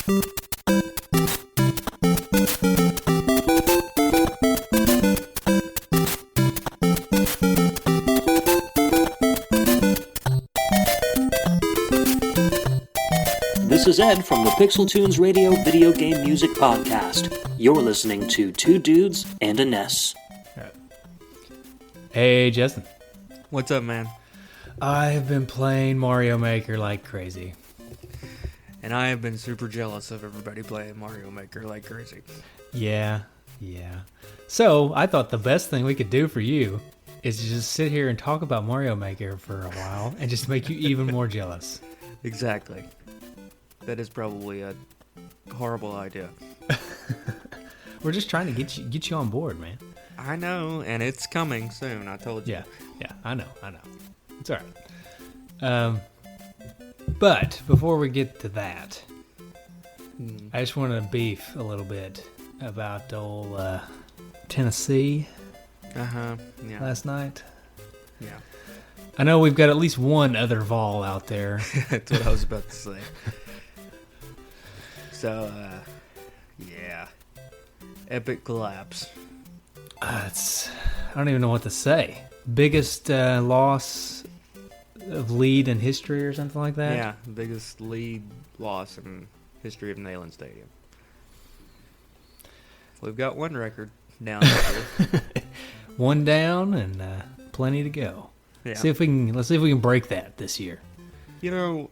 This is Ed from the Pixel Tunes Radio Video Game Music Podcast. You're listening to Two Dudes and a Ness. Hey, Justin. What's up, man? I have been playing Mario Maker like crazy. And I have been super jealous of everybody playing Mario Maker like crazy. Yeah. So, I thought the best thing we could do for you is to just sit here and talk about Mario Maker for a while and just make you even more jealous. Exactly. That is probably a horrible idea. We're just trying to get you on board, man. I know, and it's coming soon, I told you. Yeah, I know. It's all right. But before we get to that, I just want to beef a little bit about old Tennessee Yeah. last night. Yeah. I know we've got at least one other Vol out there. That's what I was about to say. So, yeah. Epic collapse. I don't even know what to say. Biggest loss of lead in history or something like that? Yeah, biggest lead loss in history of Neyland Stadium. We've got one record down there. One down and plenty to go. Yeah. Let's see if we can break that this year. You know,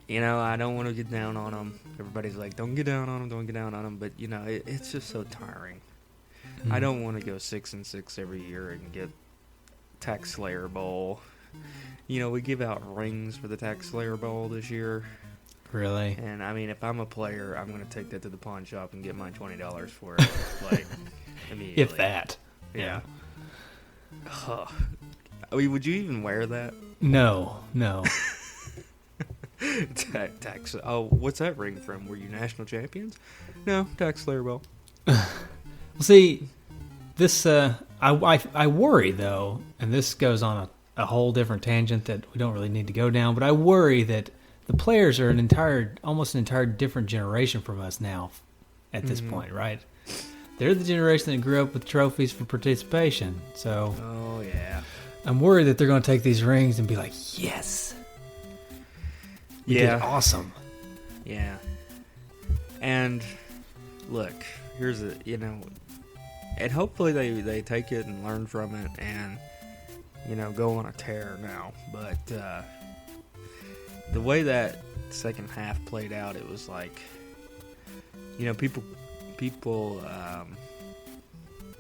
I don't want to get down on them. Everybody's like, don't get down on them. But, it's just so tiring. I don't want to go 6-6 every year and get Tax Slayer Bowl. We give out rings for the Tax Slayer Bowl this year. Really? And, if I'm a player, I'm going to take that to the pawn shop and get my $20 for it. Like, immediately. If that. Yeah. Would you even wear that? No. Tax. Oh, what's that ring from? Were you national champions? No, Tax Slayer Bowl. See, this I worry though, and this goes on a whole different tangent that we don't really need to go down. But I worry that the players are almost an entire different generation from us now. At this point, right? They're the generation that grew up with trophies for participation. So, oh yeah, I'm worried that they're going to take these rings and be like, yes. We did awesome. Yeah. And look, here's and hopefully they take it and learn from it and, go on a tear now. But the way that second half played out, it was like, people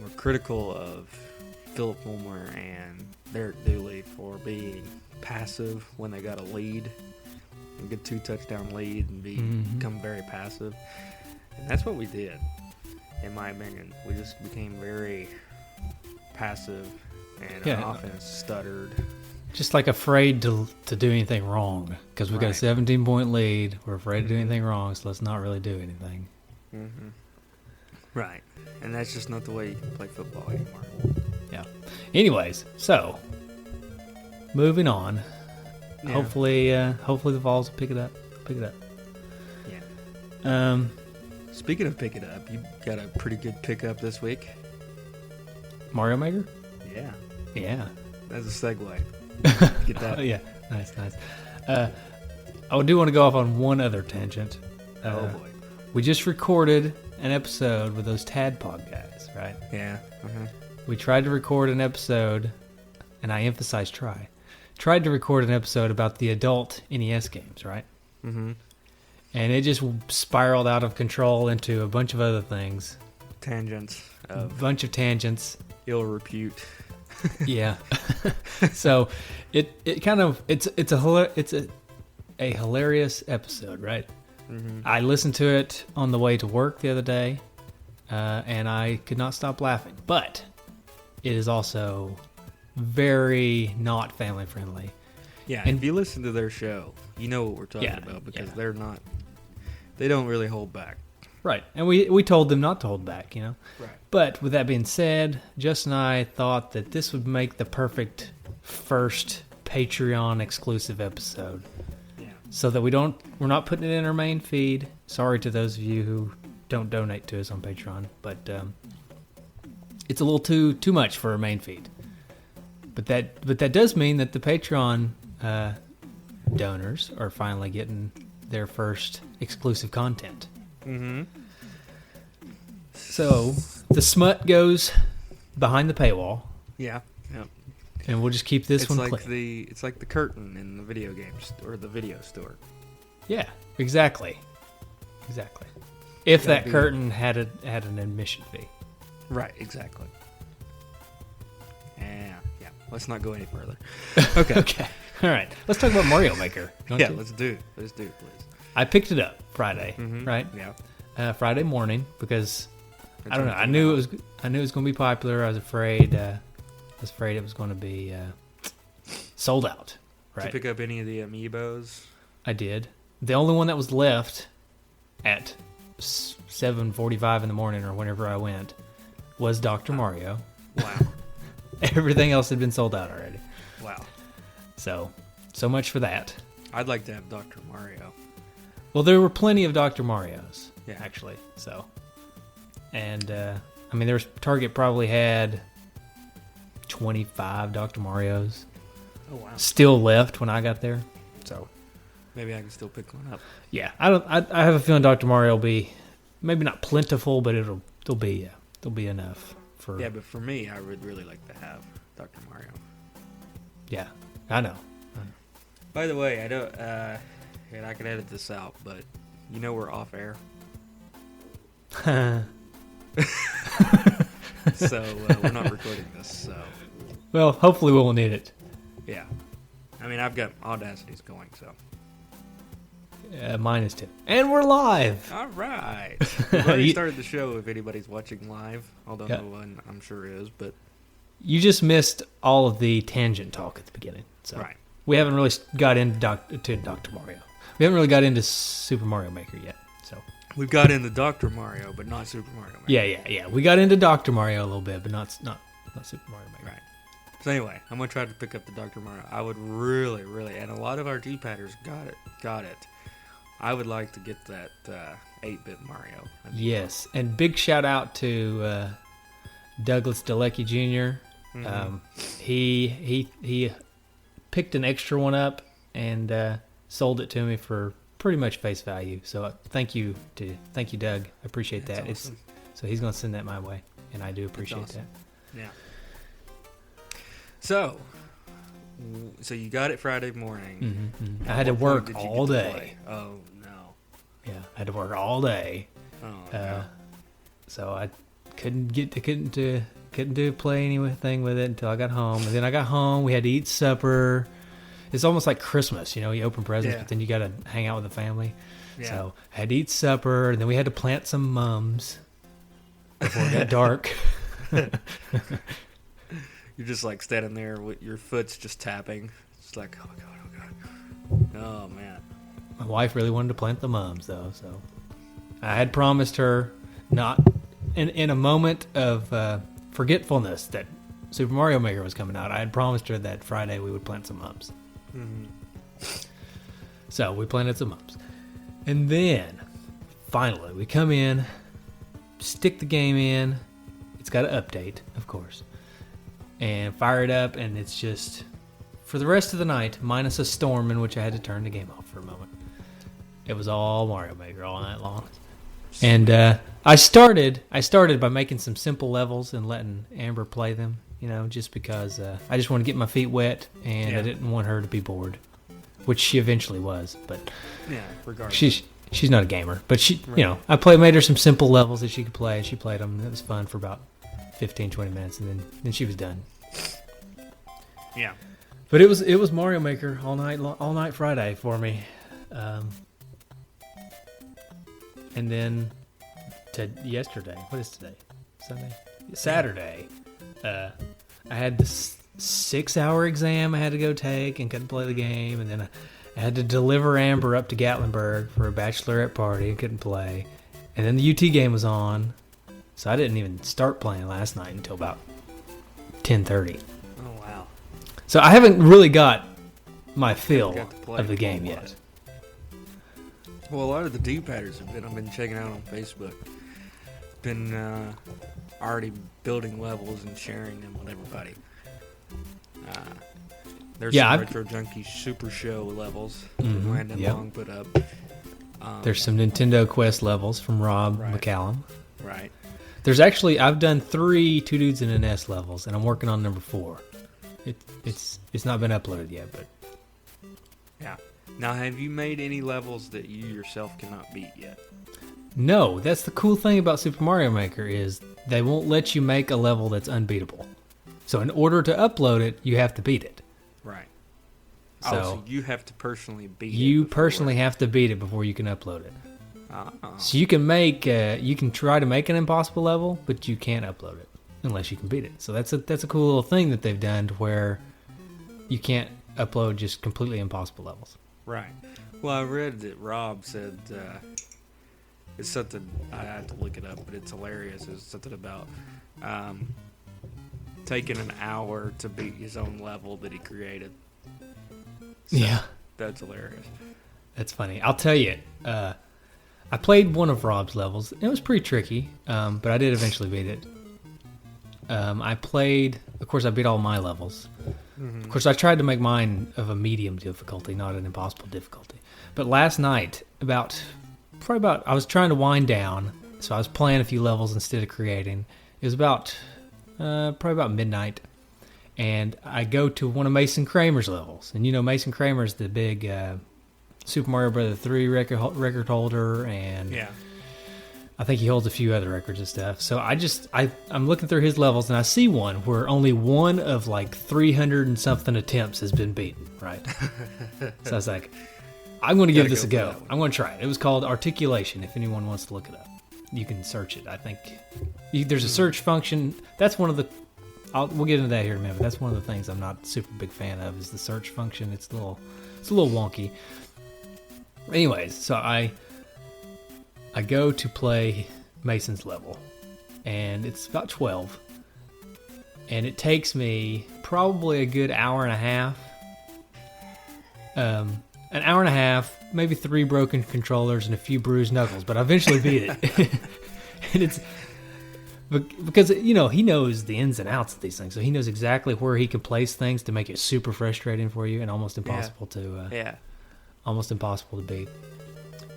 were critical of Philip Fulmer and Derek Dooley for being passive when they got a lead. And get 2-touchdown lead and become very passive. And that's what we did, in my opinion. We just became very passive, and our offense stuttered. Just like afraid to do anything wrong. Because we've got a 17-point lead. We're afraid to do anything wrong, so let's not really do anything. Mm-hmm. Right. And that's just not the way you can play football anymore. Yeah. Anyways, so, moving on. Yeah. Hopefully the Vols will pick it up. Yeah. Speaking of pick it up, you got a pretty good pickup this week. Mario Maker? Yeah. Yeah. That's a segue. Get that? Yeah. Nice. I do want to go off on one other tangent. Oh boy. We just recorded an episode with those Tadpog guys, right? Yeah. Uh-huh. We tried to record an episode, and I emphasize tried to record an episode about the adult NES games, right? Mm-hmm. And it just spiraled out of control into a bunch of other things. Tangents. A bunch of tangents. Ill repute. Yeah. So it's a hilarious episode, right? Mm-hmm. I listened to it on the way to work the other day, and I could not stop laughing. But it is also very not family friendly. Yeah, and if you listen to their show, you know what we're talking about because they don't really hold back. Right, and we told them not to hold back, Right. But with that being said, Justin and I thought that this would make the perfect first Patreon exclusive episode. Yeah. so that we're not putting it in our main feed. Sorry to those of you who don't donate to us on Patreon, but it's a little too much for our main feed. But that does mean that the Patreon donors are finally getting their first exclusive content. Mm-hmm. So the smut goes behind the paywall. Yeah. Yeah. And we'll just keep this one clean. It's like the curtain in the video games or the video store. Yeah, exactly. If that curtain had an admission fee. Right, exactly. Yeah. Let's not go any further. Okay. Okay. All right. Let's talk about Mario Maker. Yeah, let's do it. Let's do it, please. I picked it up Friday, right? Yeah. Friday morning because I don't know. I knew it was going to be popular. I was afraid it was going to be sold out. Right. Did you pick up any of the amiibos? I did. The only one that was left at 7:45 in the morning or whenever I went was Dr. Mario. Wow. Everything else had been sold out already. Wow. So much for that. I'd like to have Dr. Mario. Well, there were plenty of Dr. Marios, Yeah. actually. So, and Target probably had 25 Dr. Marios. Oh wow. Still left when I got there. So maybe I can still pick one up. Yeah, I have a feeling Dr. Mario will be maybe not plentiful, but there'll be enough for. Yeah, but for me, I would really like to have Dr. Mario. Yeah, I know. By the way, I don't. And I can edit this out, but we're off air. So we're not recording this. So. Well, hopefully we won't need it. Yeah. I mean, I've got Audacity's going, so. Mine is too. And we're live! All right. We've already started the show if anybody's watching live, although no one, I'm sure, is, but. You just missed all of the tangent talk at the beginning. So right. We haven't really got into Dr. Mario. We haven't really got into Super Mario Maker yet. So we've got into Dr. Mario, but not Super Mario Maker. Yeah. We got into Dr. Mario a little bit, but not Super Mario Maker. Right. So anyway, I'm going to try to pick up the Dr. Mario. I would really, and a lot of our G-Padders got it. I would like to get that 8-bit Mario. Yes, and big shout out to Douglas DeLeckie Jr. Mm-hmm. He picked an extra one up and sold it to me for pretty much face value. So thank you, Doug. I appreciate that. Awesome. So he's going to send that my way, and I do appreciate awesome. that. Yeah. So you got it Friday morning. Mm-hmm. I had to work all day. Oh no. Yeah, I had to work all day. Oh no. So I couldn't play anything with it until I got home. And then I got home. We had to eat supper. It's almost like Christmas, you open presents, but then you got to hang out with the family. Yeah. So I had to eat supper, and then we had to plant some mums before it got dark. You're just like standing there with your foot's just tapping. It's like, oh god. Oh man. My wife really wanted to plant the mums though, so I had promised her, not in a moment of forgetfulness that Super Mario Maker was coming out. I had promised her that Friday we would plant some mums. Mm-hmm. So we planted some mums, and then finally we come in, stick the game in. It's got an update, of course. And fire it up, and it's just, for the rest of the night, minus a storm in which I had to turn the game off for a moment. It was all Mario Maker all night long. And I started by making some simple levels and letting Amber play them, just because I just want to get my feet wet, and I didn't want her to be bored, which she eventually was. But yeah, regardless. She's not a gamer, but she, right. I made her some simple levels that she could play, and she played them. And it was fun for about 15-20 minutes, and then she was done. Yeah, but it was Mario Maker all night Friday for me, and then to yesterday. What is today? Sunday, Saturday. I had this 6-hour exam I had to go take and couldn't play the game, and then I had to deliver Amber up to Gatlinburg for a bachelorette party and couldn't play, and then the UT game was on. So I didn't even start playing last night until about 10:30. Oh, wow. So I haven't really got my fill of the game yet. Well, a lot of the D-padders I've been checking out on Facebook. Been already building levels and sharing them with everybody. There's some Retro Junkies Super Show levels that Landon Long put up. There's some Nintendo Quest levels from Rob McCallum. Right. There's actually, I've done 3 Two Dudes in an S levels, and I'm working on number 4. It's not been uploaded yet, but... Yeah. Now, have you made any levels that you yourself cannot beat yet? No, that's the cool thing about Super Mario Maker is they won't let you make a level that's unbeatable. So in order to upload it, you have to beat it. Right. So you have to personally beat it. You personally have to beat it before you can upload it. Uh-uh. So you can you can try to make an impossible level, but you can't upload it unless you can beat it. So that's a cool little thing that they've done to where you can't upload just completely impossible levels. Right. Well, I read that Rob said it's something, I have to look it up, but it's hilarious. It's something about taking an hour to beat his own level that he created. So, yeah. That's hilarious. That's funny. I'll tell you, I played one of Rob's levels. It was pretty tricky, but I did eventually beat it. Of course, I beat all my levels. Mm-hmm. Of course, I tried to make mine of a medium difficulty, not an impossible difficulty. But last night, I was trying to wind down, so I was playing a few levels instead of creating. It was probably about midnight, and I go to one of Mason Kramer's levels. And you know, Mason Kramer's the big Super Mario Bros. 3 record holder, and yeah. I think he holds a few other records and stuff. So I'm looking through his levels, and I see one where only one of like 300 and something attempts has been beaten, right? So I was like, I'm going to give this a go. I'm going to try it. It was called Articulation, if anyone wants to look it up. You can search it, I think. There's a search function. That's one of the... we'll get into that here in a minute, but that's one of the things I'm not super big fan of is the search function. It's a little wonky. Anyways, so I go to play Mason's level, and it's about 12, and it takes me probably a good hour and a half. An hour and a half, maybe 3 broken controllers and a few bruised knuckles, but I eventually beat it. And it's because, you know, he knows the ins and outs of these things, so he knows exactly where he can place things to make it super frustrating for you and almost impossible almost impossible to beat.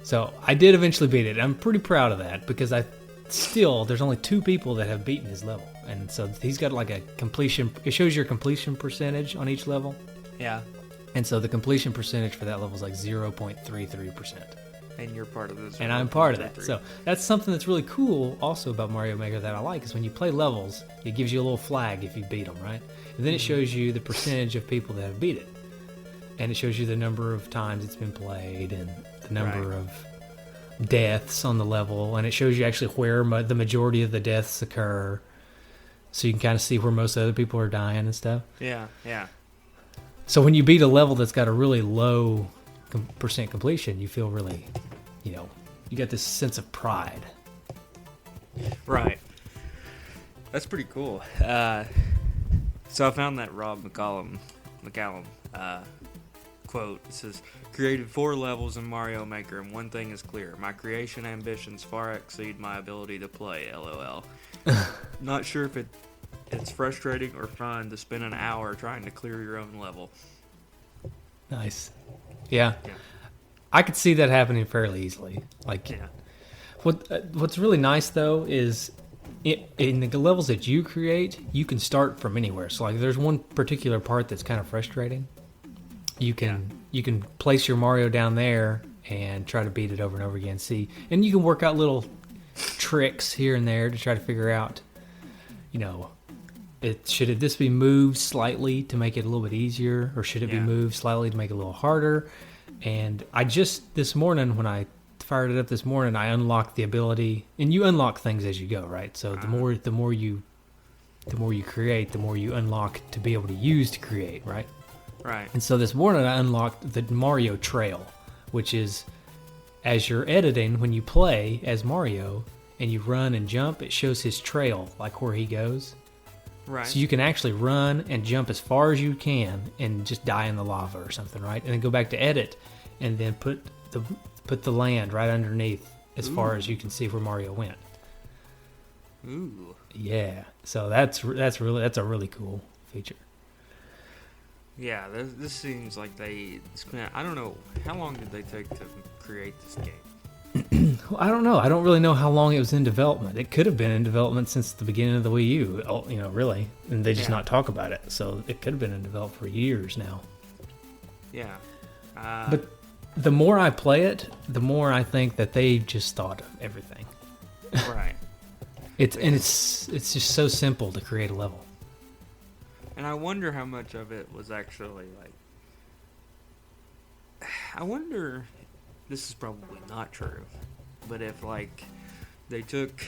So I did eventually beat it. I'm pretty proud of that because there's only 2 people that have beaten his level, and so he's got like a completion. It shows your completion percentage on each level. Yeah. And so the completion percentage for that level is like 0.33%. And you're part of this. And I'm part of that. So that's something that's really cool also about Mario Maker that I like is when you play levels, it gives you a little flag if you beat them, right? And then it shows you the percentage of people that have beat it. And it shows you the number of times it's been played and the number of deaths on the level. And it shows you actually where the majority of the deaths occur. So you can kind of see where most other people are dying and stuff. Yeah, yeah. So when you beat a level that's got a really low percent completion, you feel really, you got this sense of pride. Right. That's pretty cool. So I found that Rob McCallum quote. It says, created 4 levels in Mario Maker, and one thing is clear. My creation ambitions far exceed my ability to play, LOL. Not sure if it's frustrating or fun to spend an hour trying to clear your own level. Nice. Yeah. I could see that happening fairly easily. What's really nice though is in the levels that you create, you can start from anywhere. So like there's one particular part that's kind of frustrating. You can place your Mario down there and try to beat it over and over again. And you can work out little tricks here and there to try to figure out, should this be moved slightly to make it a little bit easier, or should it be moved slightly to make it a little harder? And I just this morning, when I fired it up this morning, I unlocked the ability, and you unlock things as you go, right? So the more you create, the more you unlock to be able to use to create, right? Right. And so this morning I unlocked the Mario Trail, which is as you're editing, when you play as Mario and you run and jump, it shows his trail, like where he goes. Right. So you can actually run and jump as far as you can and just die in the lava or something, right? And then go back to edit and then put put the land right underneath as far as you can see where Mario went. Ooh. Yeah, so that's a really cool feature. Yeah, this seems like they spent, I don't know, how long did they take to create this game? Well, I don't know. I don't really know how long it was in development. It could have been in development since the beginning of the Wii U, really, and they just not talk about it. So it could have been in development for years now. Yeah. But the more I play it, the more I think that they just thought of everything. Right. It's just so simple to create a level. And I wonder how much of it was actually I wonder, this is probably not true, but if they took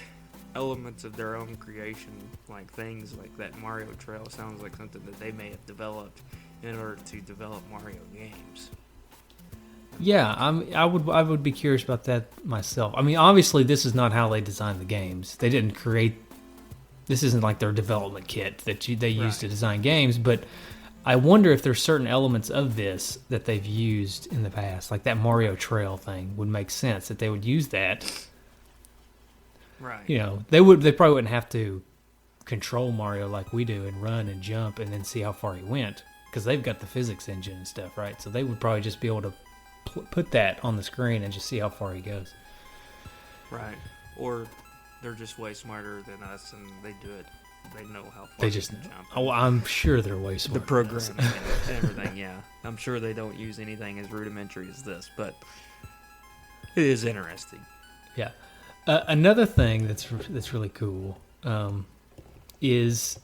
elements of their own creation, like things like that Mario Trail sounds like something that they may have developed in order to develop Mario games. Yeah, I would be curious about that myself. I mean, obviously, this is not how they designed the games. They didn't create. This isn't like their development kit that they use to design games. But I wonder if there's certain elements of this that they've used in the past, like that Mario Trail thing, would make sense that they would use that. Right. They probably wouldn't have to control Mario like we do and run and jump and then see how far he went, because they've got the physics engine and stuff, right? So they would probably just be able to put that on the screen and just see how far he goes. Right. Or they're just way smarter than us and they do it. They know how far they just can jump. Oh, I'm sure they're way smarter. The programming and everything, yeah. I'm sure they don't use anything as rudimentary as this, but it is interesting. Yeah. Another thing that's really cool is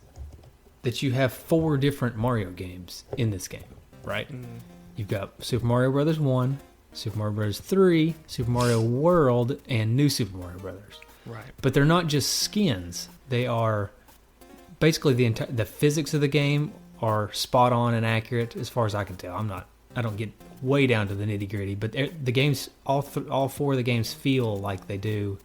that you have 4 different Mario games in this game, right? Mm-hmm. You've got Super Mario Bros. 1, Super Mario Bros. 3, Super Mario World, and New Super Mario Bros. Right. But they're not just skins. They are basically the physics of the game are spot on and accurate as far as I can tell. I don't get way down to the nitty gritty, but the games, all 4 of the games feel like they do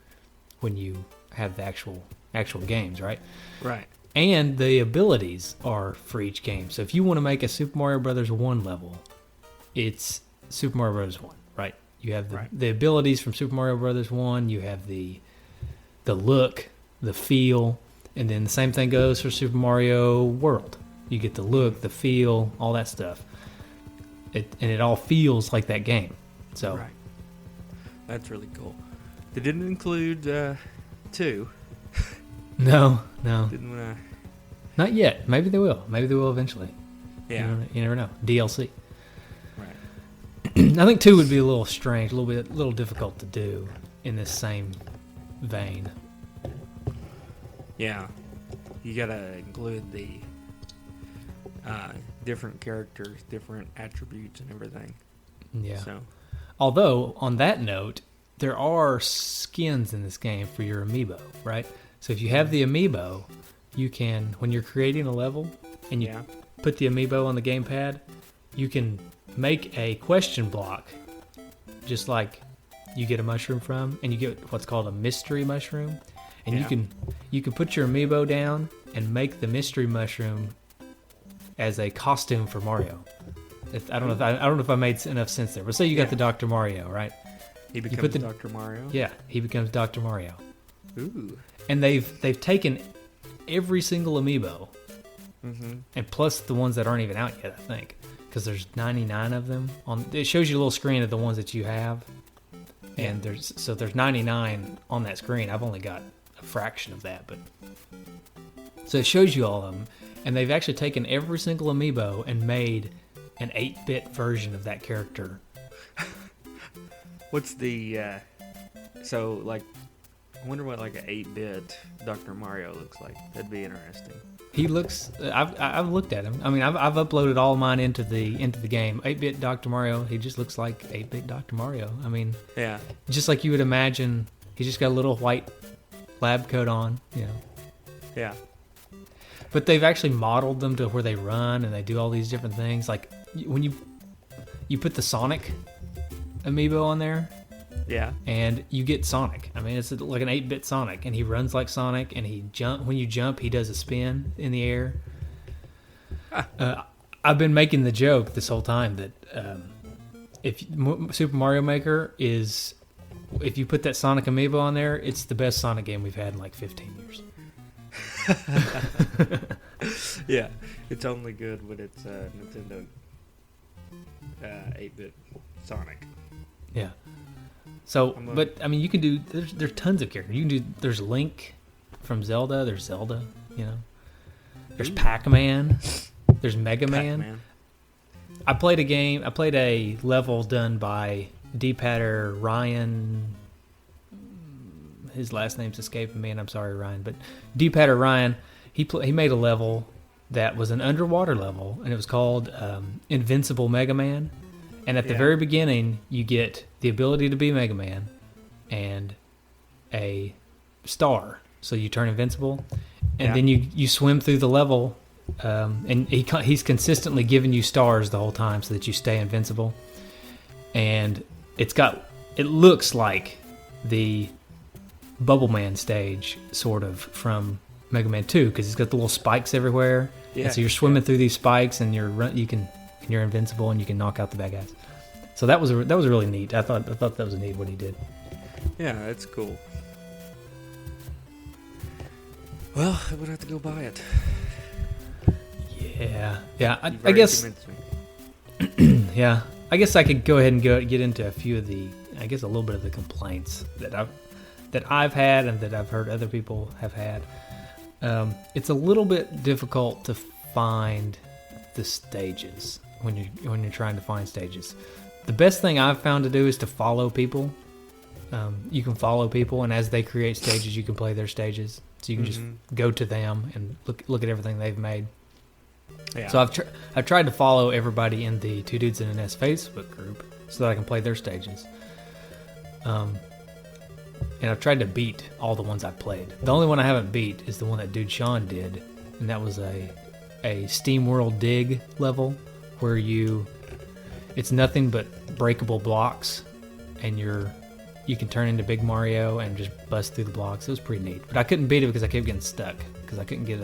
when you have the actual games, right? Right. And the abilities are for each game. So if you want to make a Super Mario Bros. 1 level, it's Super Mario Bros. 1, right? You have the abilities from Super Mario Bros. 1. You have the look, the feel, and then the same thing goes for Super Mario World. You get the look, the feel, all that stuff. And it all feels like that game. So right. That's really cool. They didn't include 2. No. Didn't want to. Not yet. Maybe they will. Maybe they will eventually. Yeah. You never know. DLC. Right. I think 2 would be a little strange, a little difficult to do in this same vein. Yeah. You gotta include the different characters, different attributes, and everything. Yeah. So. Although, on that note, there are skins in this game for your amiibo, right? So if you have the amiibo, you can, when you're creating a level and you put the amiibo on the gamepad, you can make a question block, just like you get a mushroom from, and you get what's called a mystery mushroom, and you can put your amiibo down and make the mystery mushroom as a costume for Mario. I don't know if I made enough sense there, but say you got the Dr. Mario, right? He becomes Dr. Mario? Yeah, he becomes Dr. Mario. Ooh. And they've taken every single amiibo, and plus the ones that aren't even out yet, I think, because there's 99 of them. It shows you a little screen of the ones that you have, and there's 99 on that screen. I've only got a fraction of that, but so it shows you all of them, and they've actually taken every single amiibo and made an 8-bit version of that character. What's the I wonder what like an 8-bit Dr. Mario looks like. That'd be interesting. He looks. I've looked at him. I mean, I've uploaded all mine into the game. 8-bit Dr. Mario. He just looks like 8-bit Dr. Mario. I mean, yeah, just like you would imagine. He's just got a little white lab coat on. Yeah. But they've actually modeled them to where they run and they do all these different things. Like when you put the Sonic amiibo on there. Yeah. And you get Sonic. I mean, it's like an 8-bit Sonic, and he runs like Sonic, and when you jump, he does a spin in the air. I've been making the joke this whole time that Super Mario Maker is, if you put that Sonic Amiibo on there, it's the best Sonic game we've had in like 15 years. Yeah, it's only good when it's Nintendo 8-bit Sonic. Yeah. So, but I mean, you can do. There's tons of characters. You can do. There's Link from Zelda. There's Zelda. You know. There's Pac-Man. There's Mega Man. Pac-Man. I played a level done by D-Patter Ryan. His last name's escaping me, and I'm sorry, Ryan. But D-Patter Ryan, he made a level that was an underwater level, and it was called Invincible Mega Man. And at the very beginning, you get the ability to be Mega Man and a star. So you turn invincible, and then you swim through the level, and he's consistently giving you stars the whole time so that you stay invincible. And it looks like the Bubble Man stage, sort of, from Mega Man 2, because it's got the little spikes everywhere. Yeah. And so you're swimming through these spikes, and you're invincible, and you can knock out the bad guys. So that was really neat. I thought that was neat what he did. Yeah, that's cool. Well, I would have to go buy it. Yeah. I guess. Yeah, I guess I could go ahead and get into a few of a little bit of the complaints that I've had and that I've heard other people have had. It's a little bit difficult to find the stages when you're trying to find stages. The best thing I've found to do is to follow people. You can follow people, and as they create stages, you can play their stages. So you can just go to them and look at everything they've made. Yeah. So I've tried to follow everybody in the Two Dudes and an S Facebook group so that I can play their stages. And I've tried to beat all the ones I've played. The only one I haven't beat is the one that Dude Sean did, and that was a Steam World Dig level where it's nothing but breakable blocks, and you can turn into Big Mario and just bust through the blocks. It was pretty neat, but I couldn't beat it because I kept getting stuck because I couldn't get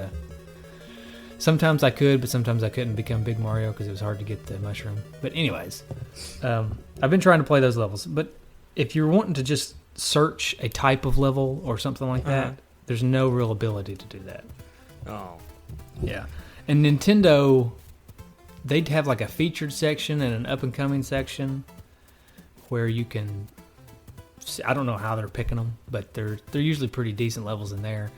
Sometimes I could, but sometimes I couldn't become Big Mario because it was hard to get the mushroom. But anyways, I've been trying to play those levels. But if you're wanting to just search a type of level or something like that, there's no real ability to do that. Oh. Yeah. And Nintendo, they'd have like a featured section and an up-and-coming section where you can... I don't know how they're picking them, but they're usually pretty decent levels in there.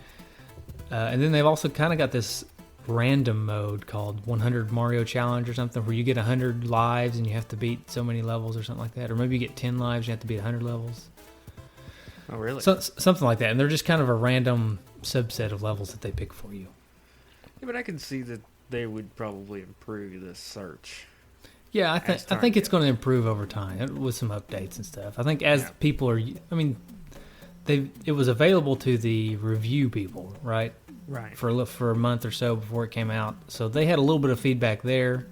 And then they've also kind of got this random mode called 100 Mario Challenge or something, where you get 100 lives and you have to beat so many levels or something like that. Or maybe you get 10 lives and you have to beat 100 levels. Oh, really? So, something like that. And they're just kind of a random subset of levels that they pick for you. Yeah, but I can see that they would probably improve the search. Yeah, I think it's going to improve over time with some updates and stuff. I think as people are... I mean, it was available to the review people, right? Right. For a month or so before it came out. So they had a little bit of feedback there.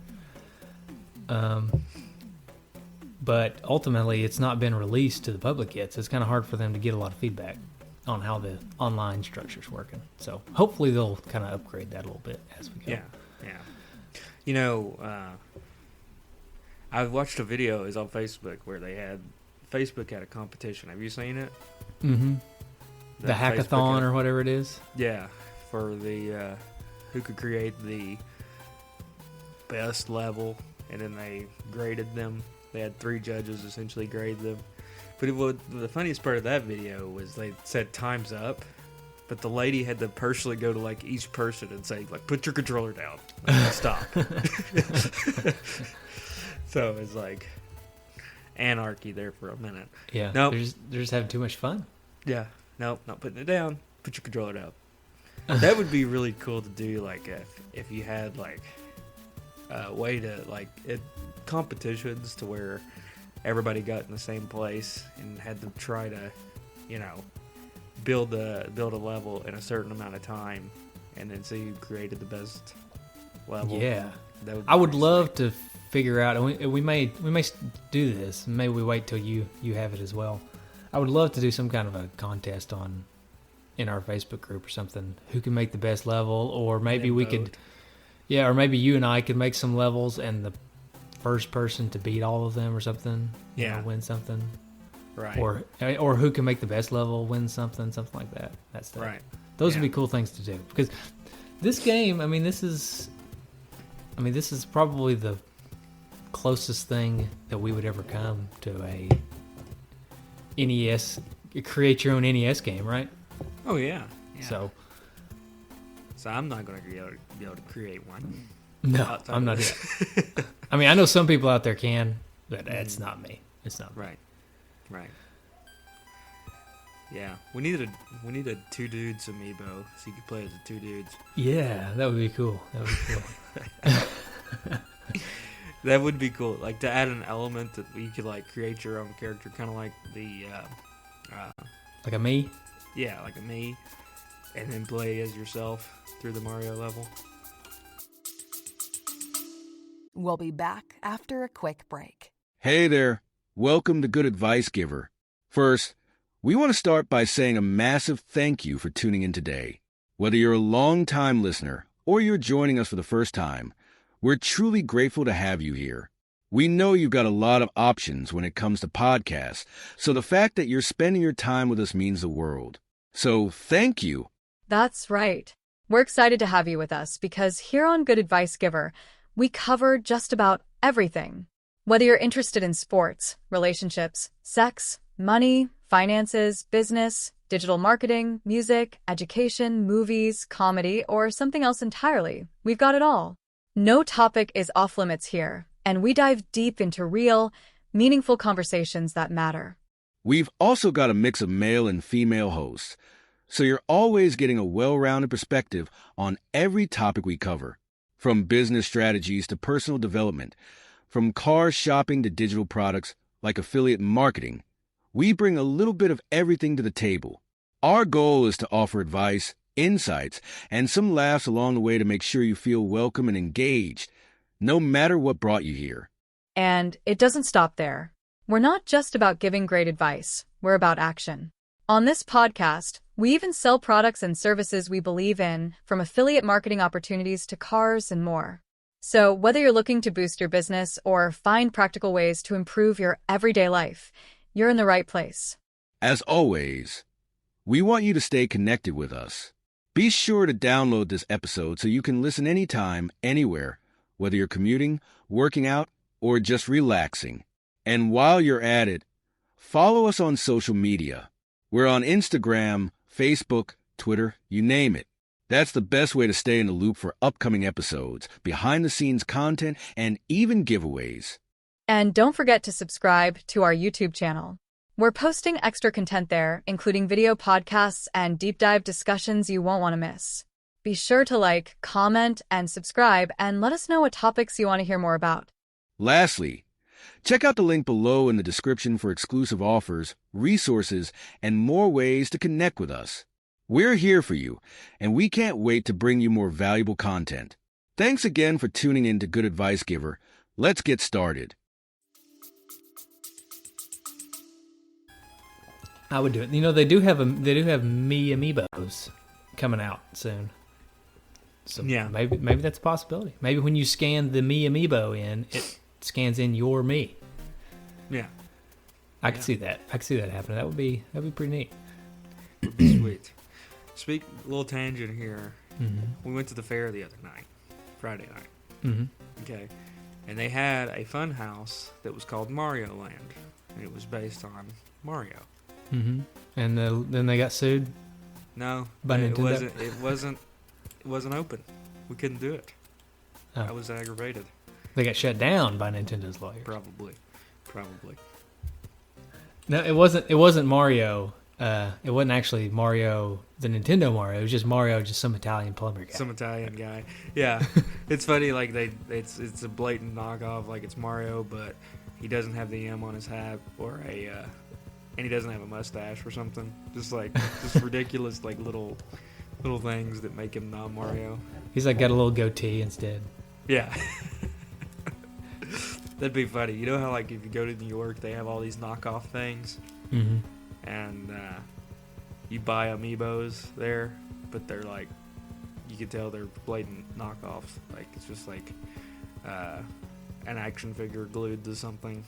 But ultimately, it's not been released to the public yet, so it's kind of hard for them to get a lot of feedback on how the online structure's working. So hopefully they'll kind of upgrade that a little bit as we go. Yeah. You know, I watched a video. It was on Facebook where Facebook had a competition. Have you seen it? Mm-hmm. The hackathon or whatever it is? Yeah. For the who could create the best level, and then they graded them. They had 3 judges essentially grade them. But the funniest part of that video was they said time's up, but the lady had to personally go to like each person and say like, put your controller down, like, stop. So it's like anarchy there for a minute. Yeah, nope. They're just having too much fun. Yeah, nope, not putting it down. Put your controller down. That would be really cool to do, like if you had like a way to like competitions to where everybody got in the same place and had to try to, build a level in a certain amount of time, and then see who created the best level. Yeah, I would love to figure out, and we may do this. Maybe we wait till you have it as well. I would love to do some kind of a contest in our Facebook group or something, who can make the best level, or maybe we could, or maybe you and I could make some levels, and the first person to beat all of them or something. You know, win something. Right. Or who can make the best level win something like that. That's the, right. Those would be cool things to do, because this game, this is probably the closest thing that we would ever come to a NES, create your own NES game, right? Oh yeah. So I'm not going to be able to create one. No, I'm not. I know some people out there can, but it's not me. It's not me. Right. Yeah, we need a two dudes amiibo so you could play as the two dudes. Yeah, that would be cool. That would be cool. Like to add an element that you could like create your own character, kind of like the like a me. Yeah, like a me, and then play as yourself through the Mario level. We'll be back after a quick break. Hey there. Welcome to Good Advice Giver. First, we want to start by saying a massive thank you for tuning in today. Whether you're a long-time listener or you're joining us for the first time, we're truly grateful to have you here. We know you've got a lot of options when it comes to podcasts, so the fact that you're spending your time with us means the world. So thank you. That's right. We're excited to have you with us because here on Good Advice Giver, we cover just about everything. Whether you're interested in sports, relationships, sex, money, finances, business, digital marketing, music, education, movies, comedy, or something else entirely, we've got it all. No topic is off limits here, and we dive deep into real, meaningful conversations that matter. We've also got a mix of male and female hosts, so you're always getting a well-rounded perspective on every topic we cover, from business strategies to personal development, from car shopping to digital products like affiliate marketing. We bring a little bit of everything to the table. Our goal is to offer advice, insights, and some laughs along the way to make sure you feel welcome and engaged, no matter what brought you here. And it doesn't stop there. We're not just about giving great advice, we're about action. On this podcast, we even sell products and services we believe in, from affiliate marketing opportunities to cars and more. So whether you're looking to boost your business or find practical ways to improve your everyday life, you're in the right place. As always, we want you to stay connected with us. Be sure to download this episode so you can listen anytime, anywhere, whether you're commuting, working out, or just relaxing. And while you're at it, follow us on social media. We're on Instagram, Facebook, Twitter, you name it. That's the best way to stay in the loop for upcoming episodes, behind-the-scenes content, and even giveaways. And don't forget to subscribe to our YouTube channel. We're posting extra content there, including video podcasts and deep dive discussions you won't want to miss. Be sure to like, comment, and subscribe, and let us know what topics you want to hear more about. Lastly, check out the link below in the description for exclusive offers, resources, and more ways to connect with us. We're here for you, and we can't wait to bring you more valuable content. Thanks again for tuning in to Good Advice Giver. Let's get started. I would do it. You know, they do have me amiibos coming out soon. So yeah, maybe that's a possibility. Maybe when you scan the me amiibo in, it scans in your me. Yeah, I could see that. I could see that happening. That'd be pretty neat. Sweet. Speak a little tangent here. Mm-hmm. We went to the fair the other night, Friday night. Mm-hmm. Okay, and they had a fun house that was called Mario Land, and it was based on Mario. Mm-hmm. And then they got sued. No, by it Nintendo? It wasn't open. We couldn't do it. Oh. I was aggravated. They got shut down by Nintendo's lawyers. Probably. No, it wasn't Mario. It wasn't actually Mario, the Nintendo Mario. It was just Mario, just some Italian plumber guy. Some Italian guy. Yeah, it's funny. Like it's a blatant knockoff. Like it's Mario, but he doesn't have the M on his hat or and he doesn't have a mustache or something. Just ridiculous, like little things that make him not Mario. He's like got a little goatee instead. Yeah. That'd be funny. You know how like if you go to New York, they have all these knockoff things, mm-hmm. and you buy amiibos there, but they're like, you can tell they're blatant knockoffs. Like it's just like an action figure glued to something,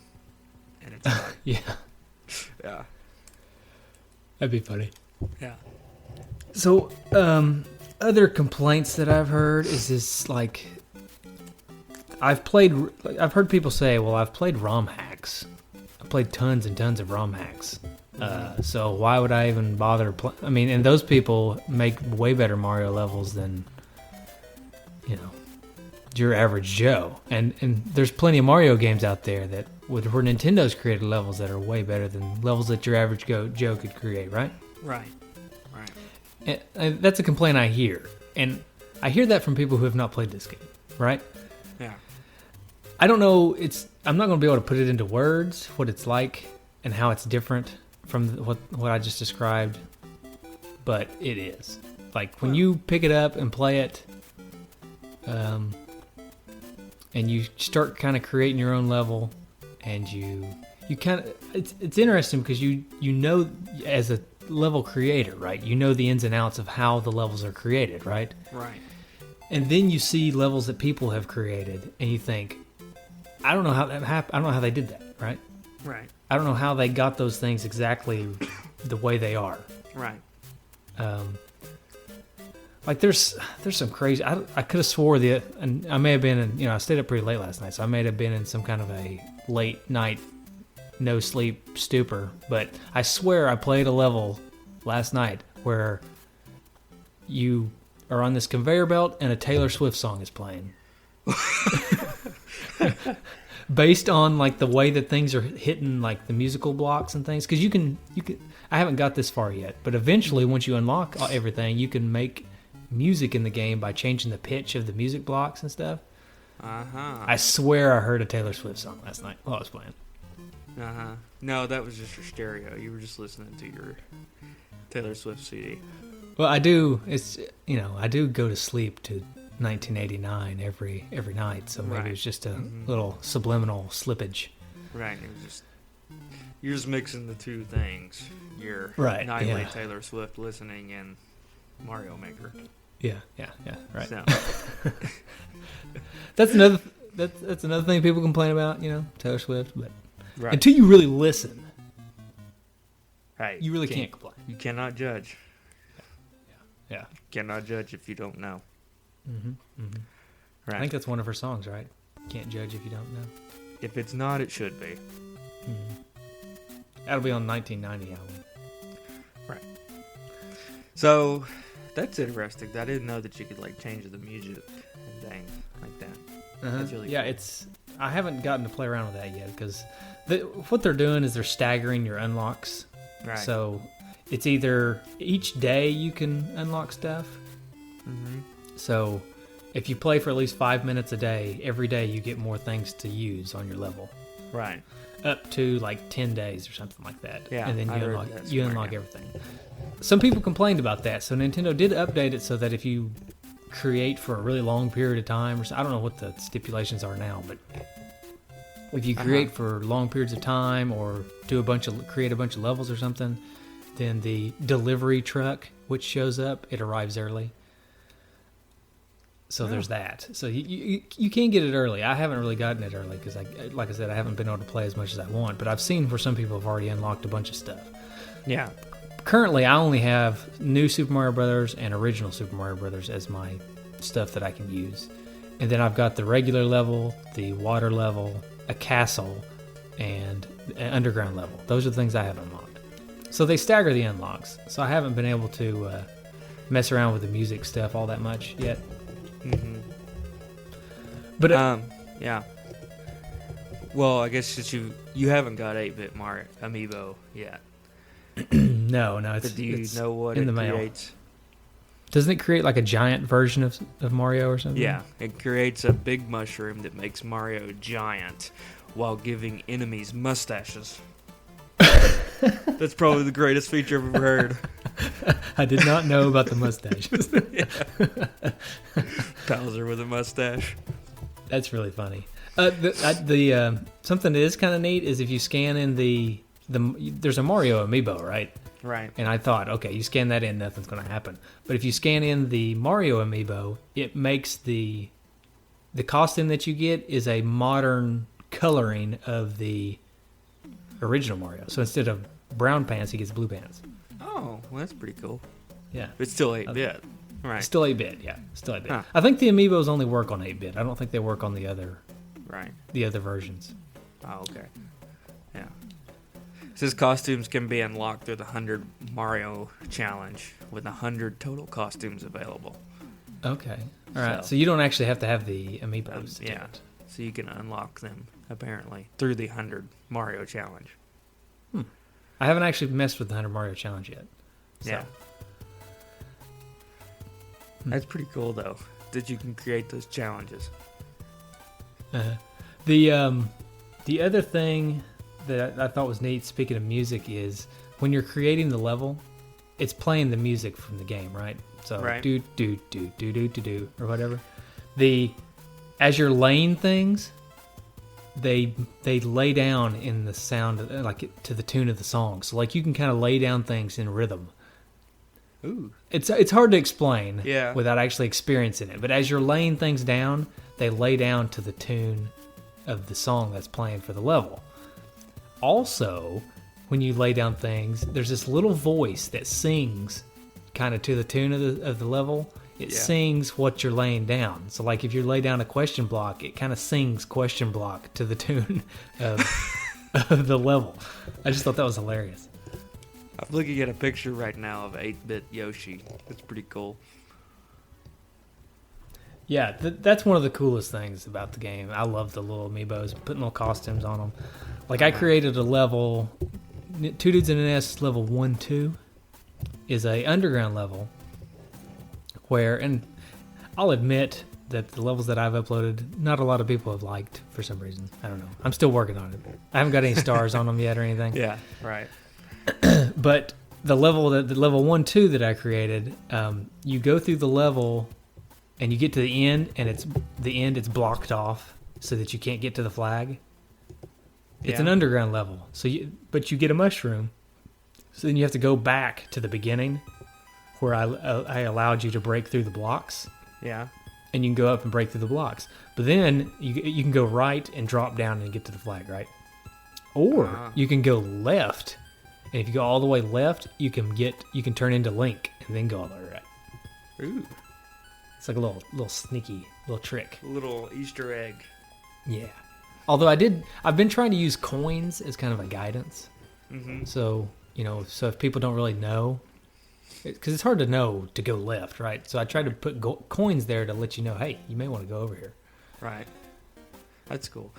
and it's not. Yeah. Yeah. That'd be funny. Yeah. So, other complaints that I've heard is this, like, I've heard people say, well, I've played ROM hacks. I've played tons and tons of ROM hacks. So why would I even bother I mean, and those people make way better Mario levels than, your average Joe. And there's plenty of Mario games out there that where Nintendo's created levels that are way better than levels that your average Joe could create, right? Right. And that's a complaint I hear. And I hear that from people who have not played this game, right? Yeah. I don't know, I'm not going to be able to put it into words, what it's like and how it's different from what I just described, but it is. Like, when you pick it up and play it, and you start kind of creating your own level, and you kind of, it's interesting because you know, as a level creator, right? You know the ins and outs of how the levels are created, right? Right. And then you see levels that people have created, and you think, I don't know how that happened. I don't know how they did that, right? Right. I don't know how they got those things exactly the way they are. Right. Like there's some crazy. I could have swore and I may have been in. I stayed up pretty late last night, so I may have been in some kind of a late night, no sleep stupor. But I swear I played a level last night where you are on this conveyor belt and a Taylor Swift song is playing. Based on like the way that things are hitting, like the musical blocks and things, because you can. I haven't got this far yet, but eventually, once you unlock everything, you can make music in the game by changing the pitch of the music blocks and stuff. I swear I heard a Taylor Swift song last night while I was playing. No, that was just your stereo. You were just listening to your Taylor Swift CD. Well, I do. I do go to sleep to 1989 every night, so maybe it's just a little subliminal slippage. Right. You're just mixing the two things. Your nightly Taylor Swift listening and Mario Maker. Yeah, right. So. That's another thing people complain about, Taylor Swift, but right. Until you really listen, right, you really can't complain. You cannot judge. Yeah. You cannot judge if you don't know. Right. I think that's one of her songs, right? Can't judge if you don't know. If it's not, it should be. That'll be on 1990 album. Right. So, that's interesting. I didn't know that you could change the music and things like that. That's really cool. I haven't gotten to play around with that yet because what they're doing is they're staggering your unlocks. Right. So it's either each day you can unlock stuff. So if you play for at least 5 minutes a day, every day you get more things to use on your level. Right. Up to 10 days or something like that. Yeah. And then you unlock everything. Some people complained about that, so Nintendo did update it so that if you create for a really long period of time, I don't know what the stipulations are now, but if you create for long periods of time or create a bunch of levels or something, then the delivery truck which shows up, it arrives early. So there's that. So you can get it early. I haven't really gotten it early because, like I said, I haven't been able to play as much as I want. But I've seen where some people have already unlocked a bunch of stuff. Yeah. Currently, I only have New Super Mario Brothers and Original Super Mario Brothers as my stuff that I can use. And then I've got the regular level, the water level, a castle, and an underground level. Those are the things I have unlocked. So they stagger the unlocks. So I haven't been able to mess around with the music stuff all that much yet. But yeah. Well, I guess since you haven't got 8-bit Mario Amiibo yet. No, it's do you know what in it the mail. Creates? Doesn't it create a giant version of Mario or something? Yeah, it creates a big mushroom that makes Mario giant while giving enemies mustaches. That's probably the greatest feature I've ever heard. I did not know about the mustaches. Bowser with a mustache. That's really funny. The something that is kind of neat is if you scan in there's a Mario amiibo, right? Right. And I thought, okay, you scan that in, nothing's going to happen. But if you scan in the Mario amiibo, it makes the the costume that you get is a modern coloring of the original Mario. So instead of brown pants, he gets blue pants. Oh, well, that's pretty cool. Yeah. It's still 8-bit. Right. Still 8-bit, yeah. Still 8-bit. Huh. I think the amiibos only work on 8-bit. I don't think they work on the other versions. Oh, okay. Yeah. It says costumes can be unlocked through the 100 Mario challenge with 100 total costumes available. Okay. All right. So you don't actually have to have the amiibos. to do Yeah. it. So you can unlock them, apparently, through the 100 Mario challenge. I haven't actually messed with the 100 Mario challenge yet. So. Yeah. That's pretty cool, though, that you can create those challenges. The other thing that I thought was neat, speaking of music, is when you're creating the level, it's playing the music from the game, right? So Right. do do do do do do do or whatever. As you're laying things, they lay down in the sound to the tune of the song. So like you can kind of lay down things in rhythm. Ooh. It's hard to explain Yeah. without actually experiencing it. But as you're laying things down, they lay down to the tune of the song that's playing for the level. Also, when you lay down things, there's this little voice that sings kind of to the tune of the level. It sings what you're laying down. So like if you lay down a question block, it kind of sings question block to the tune of the level. I just thought that was hilarious. I'm looking at a picture right now of 8-bit Yoshi. That's pretty cool. Yeah, that's one of the coolest things about the game. I love the little amiibos, putting little costumes on them. Like I created a level, Two Dudes in an S level 1-2 is a underground level where, and I'll admit that the levels that I've uploaded, not a lot of people have liked for some reason. I don't know. I'm still working on it. I haven't got any stars on them yet or anything. Yeah, right. But the level 1-2 that I created, you go through the level and you get to the end, and it's blocked off so that you can't get to the flag. It's an underground level, but you get a mushroom, so then you have to go back to the beginning where I allowed you to break through the blocks. Yeah. And you can go up and break through the blocks, but then you can go right and drop down and get to the flag, right? Or you can go left, and if you go all the way left, you can turn into Link and then go all the way right. Ooh. It's like a little sneaky little trick. A little Easter egg. Yeah. Although I've been trying to use coins as kind of a guidance. Mm-hmm. So, so if people don't really know, because it's hard to know to go left, right? So I tried to put coins there to let you know, hey, you may want to go over here. Right. That's cool.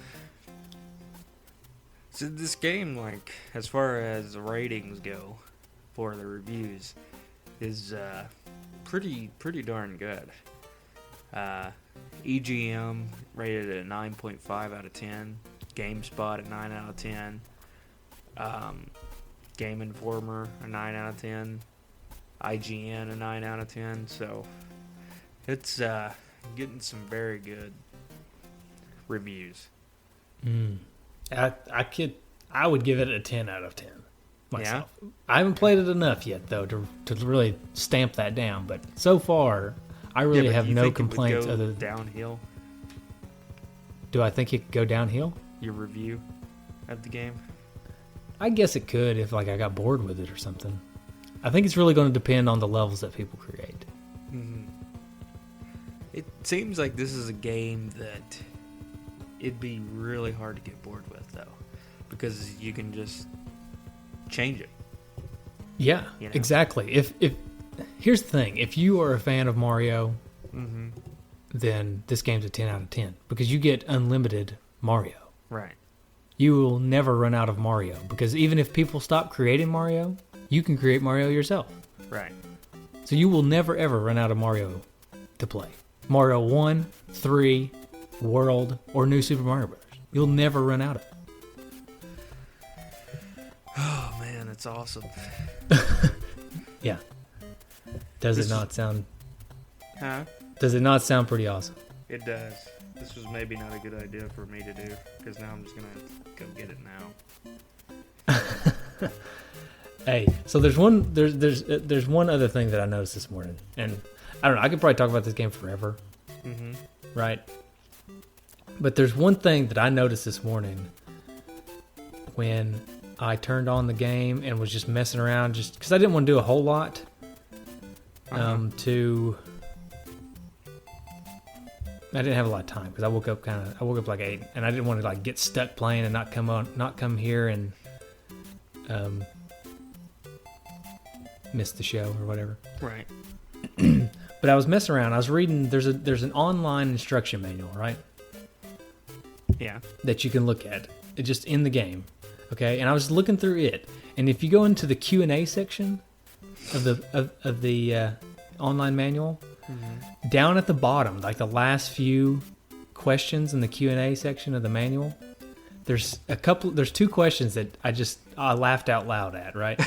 So this game, like, as far as the ratings go for the reviews, is pretty darn good. EGM rated at 9.5 out of 10. GameSpot at 9 out of 10. Game Informer a 9 out of 10. IGN a 9 out of 10. So it's getting some very good reviews. I would give it a 10 out of 10 myself. Yeah? I haven't played it enough yet, though, to really stamp that down. But so far, I really have no complaints. It would go downhill? Do I think it could go downhill? Your review of the game? I guess it could if I got bored with it or something. I think it's really going to depend on the levels that people create. Mm-hmm. It seems like this is a game that it'd be really hard to get bored with, though, because you can just change it. Yeah, exactly. If here's the thing: if you are a fan of Mario, then this game's a 10 out of 10 because you get unlimited Mario. Right. You will never run out of Mario because even if people stop creating Mario, you can create Mario yourself. Right. So you will never ever run out of Mario to play. Mario 1, 3, World, or New Super Mario Bros. You'll never run out of it. Oh man, that's awesome. Yeah. Does it not sound pretty awesome? It does. This was maybe not a good idea for me to do because now I'm just gonna go get it now. Hey, so there's one other thing that I noticed this morning, and I don't know. I could probably talk about this game forever, right? But there's one thing that I noticed this morning when I turned on the game and was just messing around, just because I didn't want to do a whole lot. I didn't have a lot of time because I woke up like 8, and I didn't want to like get stuck playing and not come here and miss the show or whatever. Right. But I was messing around. I was reading. There's an online instruction manual, right? Yeah. That you can look at. It just in the game, okay? And I was looking through it, and if you go into the Q&A section of the online manual, down at the bottom, like the last few questions in the Q&A section of the manual, there's 2 questions that I laughed out loud at, right?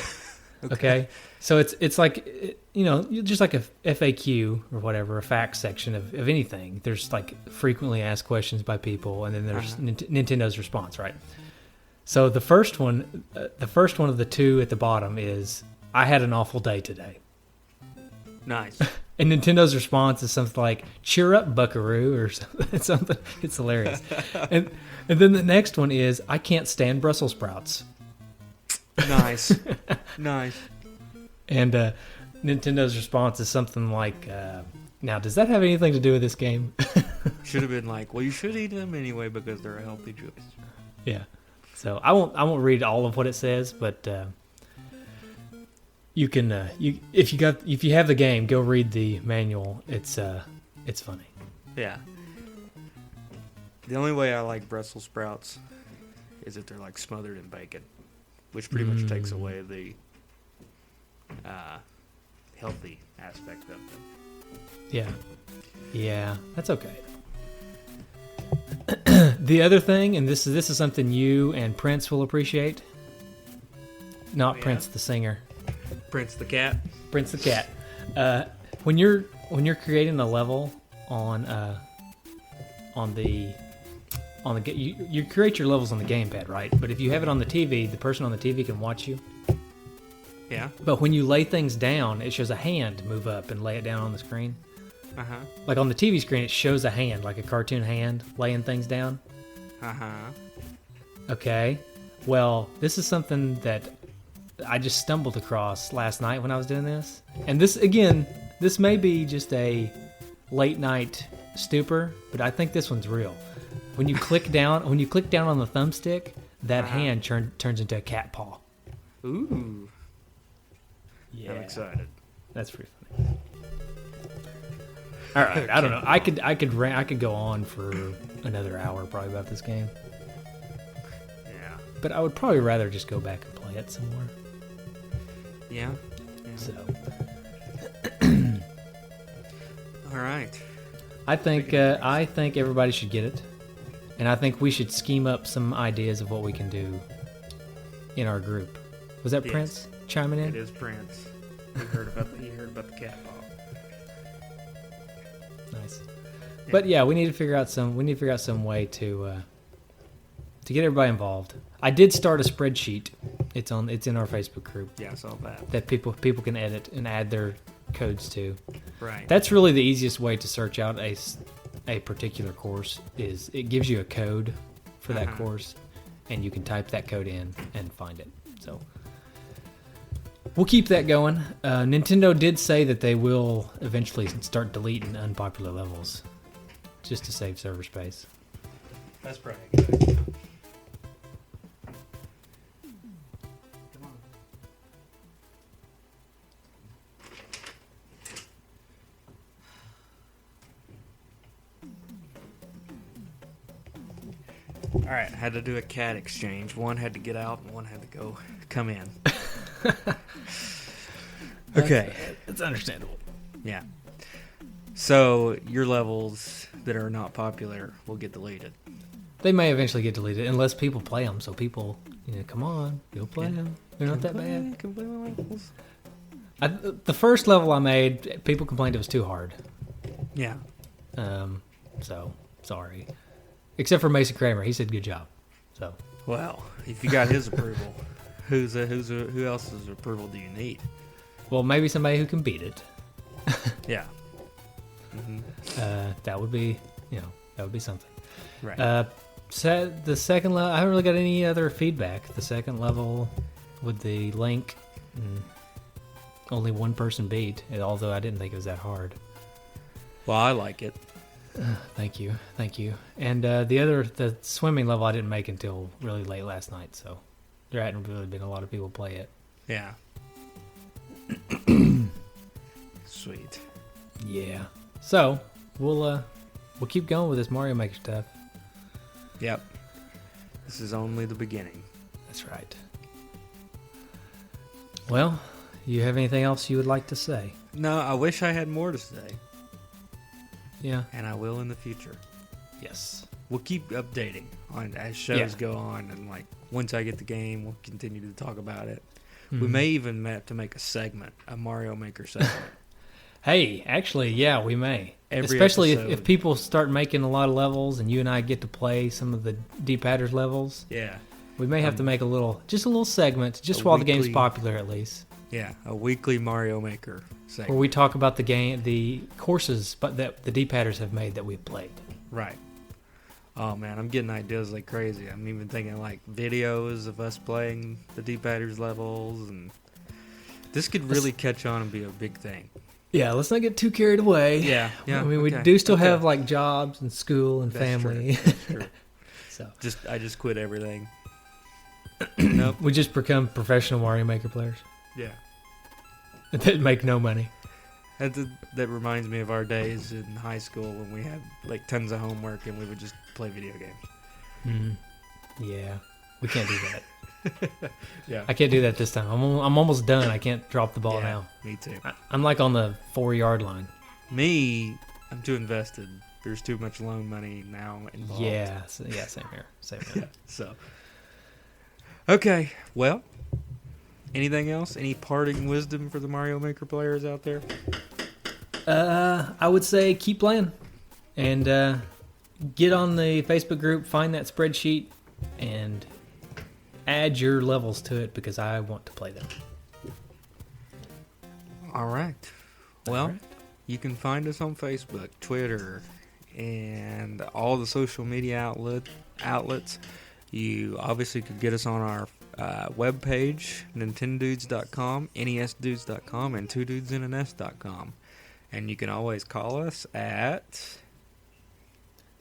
Okay. So it's like, just like a FAQ or whatever, a facts section of anything. There's like frequently asked questions by people, and then there's Nintendo's response, right? So the first one of the 2 at the bottom is, I had an awful day today. Nice. And Nintendo's response is something like, cheer up, buckaroo, or something. It's hilarious. And then the next one is, I can't stand Brussels sprouts. Nice. Nice. And Nintendo's response is something like, now, does that have anything to do with this game? Should have been like, well, you should eat them anyway because they're a healthy choice. Yeah. So I won't read all of what it says, but you can if you have the game, go read the manual. It's funny. Yeah. The only way I like Brussels sprouts is if they're like smothered in bacon, which pretty much takes away the healthy aspect of them. Yeah, that's okay. The other thing, and this is something you and Prince will appreciate. Not Prince the singer. Prince the cat. Prince the cat. When you're creating a level on the you create your levels on the gamepad, right? But if you have it on the TV, the person on the TV can watch you. Yeah. But when you lay things down, it shows a hand move up and lay it down on the screen. Uh-huh. Like on the TV screen, it shows a hand, like a cartoon hand, laying things down. Uh-huh. Okay. Well, this is something that I just stumbled across last night when I was doing this. And this may be just a late night stupor, but I think this one's real. When you click down on the thumbstick, that hand turns into a cat paw. Ooh. Yeah. I'm excited. That's pretty funny. All right, I don't know. I could go on for another hour probably about this game. Yeah. But I would probably rather just go back and play it some more. Yeah. So. All right. I think everybody should get it, and I think we should scheme up some ideas of what we can do in our group. Was that Prince chiming in? It is Prince. He heard about the cat paw. Nice. Yeah. But yeah, we need to figure out some way to get everybody involved. I did start a spreadsheet. It's in our Facebook group. Yeah, I saw that. That people can edit and add their codes to. Right. That's really the easiest way to search out a particular course. Is it gives you a code for that course, and you can type that code in and find it. So we'll keep that going. Nintendo did say that they will eventually start deleting unpopular levels just to save server space. That's pretty good. All right, had to do a cat exchange. One had to get out, and one had to come in. Okay. It's understandable. Yeah. So your levels that are not popular will get deleted. They may eventually get deleted unless people play them. So people, come on, go play them. They're not that bad. Can play my levels. The first level I made, people complained it was too hard. Yeah. So sorry. Except for Mason Kramer, he said good job. So. Well, if you got his approval, who else's approval do you need? Well, maybe somebody who can beat it. Yeah. Mm-hmm. That would be, that would be something. Right. The second level, I haven't really got any other feedback. The second level with the link, only one person beat, although I didn't think it was that hard. Well, I like it. Thank you. And the swimming level I didn't make until really late last night, so there hadn't really been a lot of people play it. Yeah. Sweet. Yeah. So we'll keep going with this Mario Maker stuff. Yep. This is only the beginning. That's right. Well, you have anything else you would like to say? No, I wish I had more to say. Yeah. And I will in the future. Yes. We'll keep updating on as shows go on, and like once I get the game, we'll continue to talk about it. Mm-hmm. We may even have to make a segment, a Mario Maker segment. Hey, actually, yeah, we may. Especially if people start making a lot of levels and you and I get to play some of the D-Padders levels. Yeah. We may have to make a little segment, just while the game's popular at least. Yeah, a weekly Mario Maker segment. Where we talk about the courses that the D-Padders have made that we've played. Right. Oh man, I'm getting ideas like crazy. I'm even thinking like videos of us playing the D-Padders levels, and this could really catch on and be a big thing. Yeah, let's not get too carried away. Yeah. I mean, we do still have like jobs and school and family. That's true. So I just quit everything. Nope. We just become professional Mario Maker players. Yeah. That make no money. That reminds me of our days in high school when we had like tons of homework and we would just play video games. Mm-hmm. Yeah, we can't do that. Yeah, I can't do that this time. I'm almost done. I can't drop the ball now. Me too. I'm like on the 4-yard line. I'm too invested. There's too much loan money now involved. Yeah, same here. Yeah, so, okay. Well, anything else? Any parting wisdom for the Mario Maker players out there? I would say keep playing and get on the Facebook group, find that spreadsheet, and add your levels to it because I want to play them. All right. Well, you can find us on Facebook, Twitter, and all the social media outlets. You obviously could get us on our webpage, nintendudes.com, nesdudes.com, and twodudesandans.com. And you can always call us at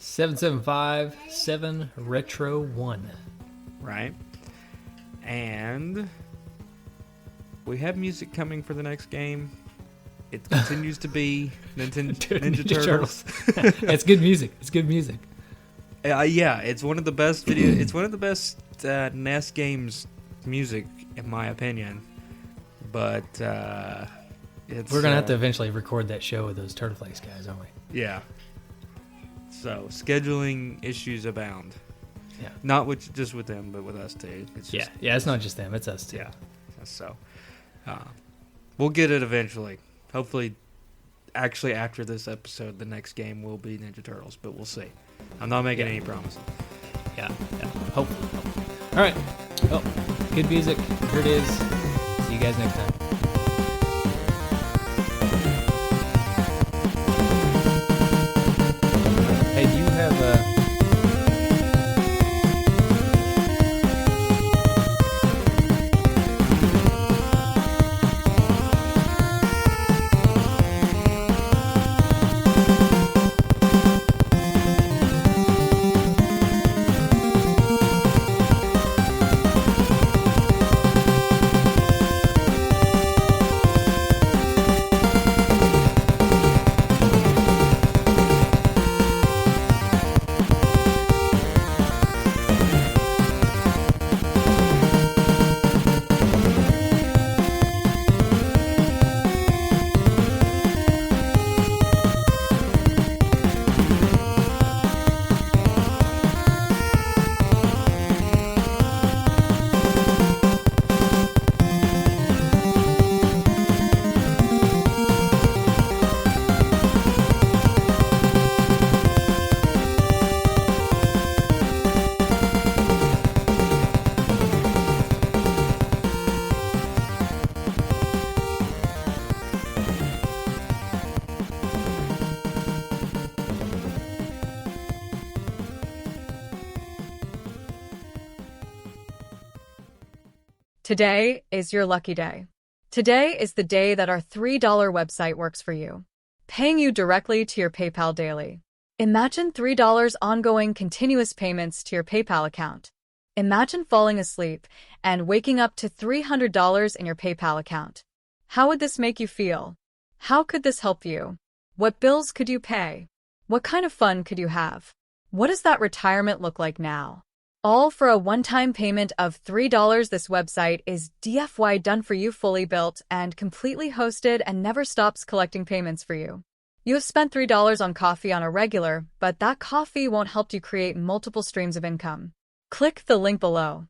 775-7-RETRO-1. Right. And we have music coming for the next game. It continues to be Ninja Turtles. It's good music. Yeah, it's one of the best It's one of the best NES games music, in my opinion. But we're gonna have to eventually record that show with those Turtleflakes guys, aren't we? Yeah. So scheduling issues abound. Yeah. Not just with them, but with us too. It's not just them; it's us too. Yeah. So we'll get it eventually. Hopefully, actually after this episode, the next game will be Ninja Turtles, but we'll see. I'm not making any promises. Yeah. Hopefully. All right. Well, good music. Here it is. See you guys next time. Hey, do you have Today is your lucky day. Today is the day that our $3 website works for you, paying you directly to your PayPal daily. Imagine $3 ongoing continuous payments to your PayPal account. Imagine falling asleep and waking up to $300 in your PayPal account. How would this make you feel? How could this help you? What bills could you pay? What kind of fun could you have? What does that retirement look like now? All for a one-time payment of $3. This website is DFY done for you, fully built and completely hosted, and never stops collecting payments for you. You have spent $3 on coffee on a regular, but that coffee won't help you create multiple streams of income. Click the link below.